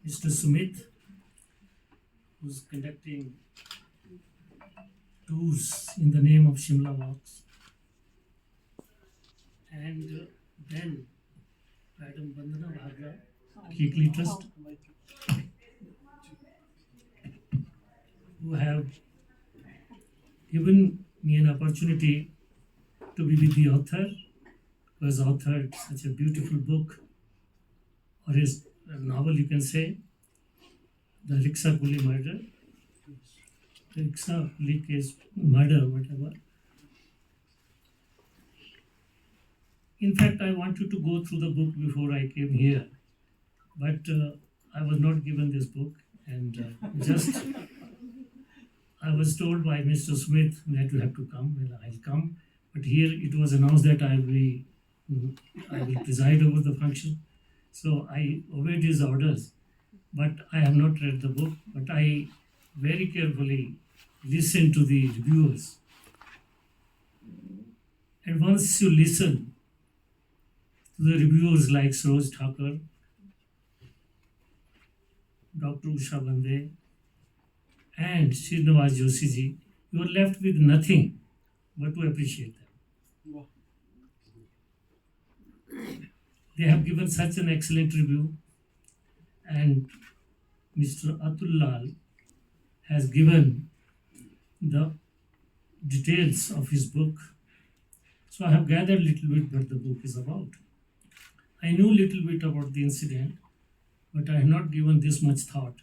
Mr. Sumit, who's conducting tours in the name of Shimla Walks, and then Madam Vandana Bhagra, Kikli Trust, who have given me an opportunity to be with the author, who has authored such a beautiful book, or his novel, you can say, The Rickshaw Coolie Murder, the Rickshaw Coolie case murder, whatever. In fact, I wanted to go through the book before I came here, but I was not given this book, and just I was told by Mr. Smith that you have to come. Well, I'll come, but here it was announced that I will preside over the function. So I obeyed his orders, but I have not read the book. But I very carefully listened to the reviewers, and once you listen to the reviewers like Saroj Thakur, Dr. Usha Bande, and Srinivas Joshi ji, you are left with nothing but to appreciate them. They have given such an excellent review, and Mr. Atul Lal has given the details of his book. So I have gathered a little bit what the book is about. I knew a little bit about the incident, but I had not given this much thought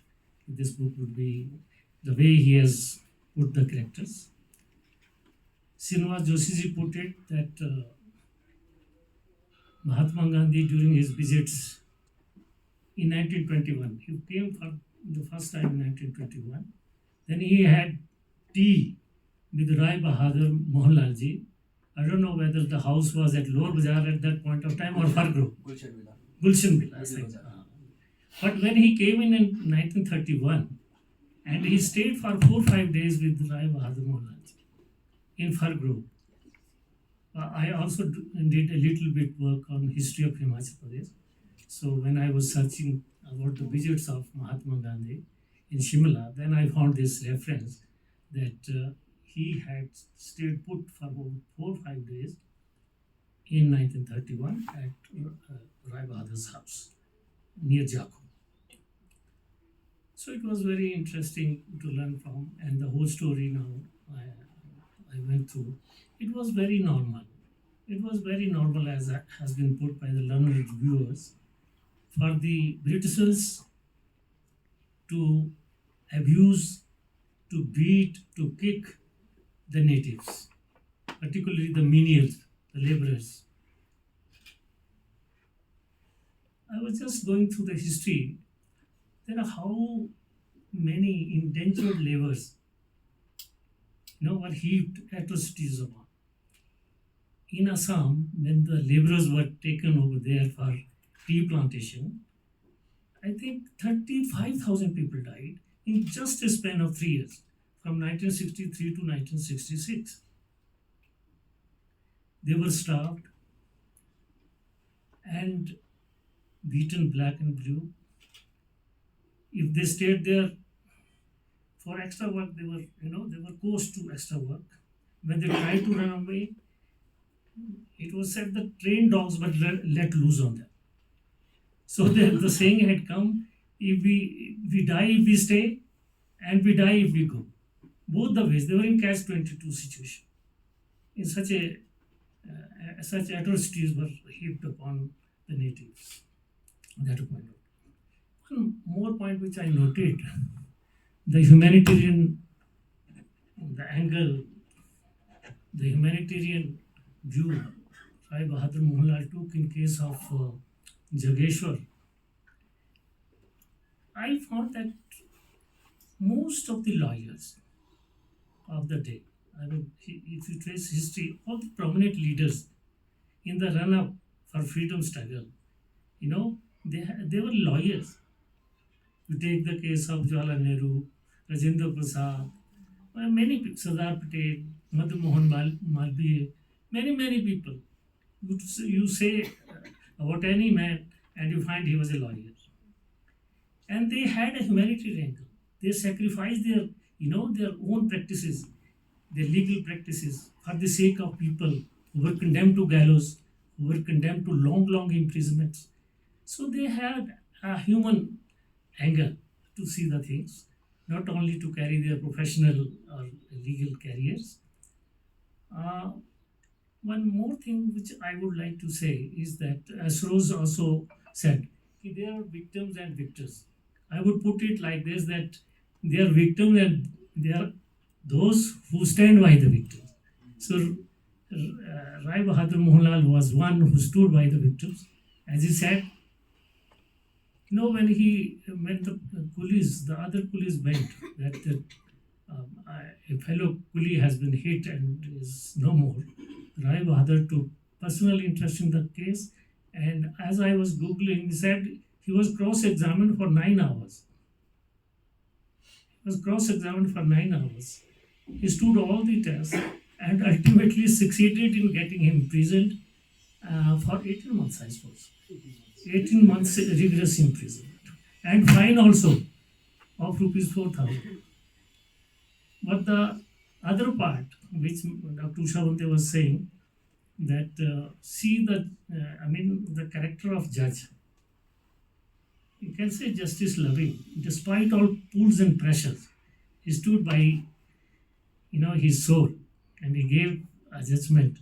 that this book would be the way he has put the characters. Srinivas Joshi ji put it that Mahatma Gandhi, during his visits in 1921, he came for the first time in 1921. Then he had tea with Rai Bahadur Mohanlal ji. I don't know whether the house was at Lower Bazaar at that point of time or Fargrove. Gulshan Villa. But when he came in 1931, and he stayed for 4 or 5 days with Rai Bahadur Mohanlal ji in Fargrove. I also did a little bit work on history of Himachal Pradesh. So when I was searching about the visits of Mahatma Gandhi in Simla, then I found this reference that he had stayed put for about 4 or 5 days in 1931 at Rai Bahadur's house near Jakku. So it was very interesting to learn from, and the whole story now I went through. It was very normal. It was very normal, as has been put by the learned reviewers, for the Britishers to abuse, to beat, to kick the natives, particularly the menials, the laborers. I was just going through the history. There are how many indentured laborers were heaped atrocities upon. In Assam, when the laborers were taken over there for tea plantation, I think 35,000 people died in just a span of 3 years, from 1963 to 1966. They were starved and beaten black and blue. If they stayed there for extra work, they were coerced to extra work. When they tried to run away, it was said that trained dogs were let loose on them. So the saying had come: if we die if we stay, and we die if we go. Both the ways, they were in catch-22 situation. In such atrocities were heaped upon the natives. That point. One more point which I noted: the humanitarian, the angle, the humanitarian view Rai Bahadur Mohanlal took in case of Jageshwar. I found that most of the lawyers of the day, if you trace history, all the prominent leaders in the run-up for freedom struggle, they were lawyers. You take the case of Jawaharlal Nehru, Rajendra Prasad, many people, Sardar Patel, Madhu Mohan Malviya, many people. You say about any man, and you find he was a lawyer. and they had a humanitarian angle. They sacrificed their own practices, their legal practices, for the sake of people who were condemned to gallows, who were condemned to long imprisonments. So they had a human angle to see the things, not only to carry their professional or legal careers. Uh, One more thing which I would like to say is that, as Rose also said, there are victims and victors. I would put it like this, that they are victims and they are those who stand by the victims. So Rai Bahadur Mohanlal was one who stood by the victims. As he said, when the coolies, the other coolies went, that a fellow coolie has been hit and is no more. Rai Bahadur took personal interest in the case, and as I was googling, he said he was cross-examined for 9 hours. He was cross-examined for 9 hours. He stood all the tests and ultimately succeeded in getting him imprisoned for 18 months, I suppose. 18 months rigorous imprisonment. And fine also of rupees 4,000. But the other part, which Dr. Usha Bhante was saying, that the character of judge, you can say justice loving, despite all pulls and pressures, he stood by his soul, and he gave a judgment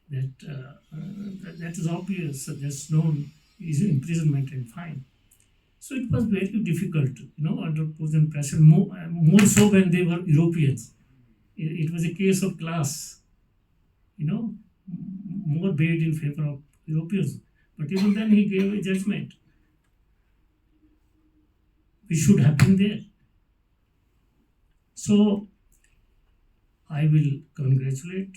that is obvious. There's no imprisonment and fine. So it was very difficult, under pulls and pressure, more so when they were Europeans. It was a case of class, more weighed in favor of Europeans. But even then, he gave a judgment. We should have been there. So I will congratulate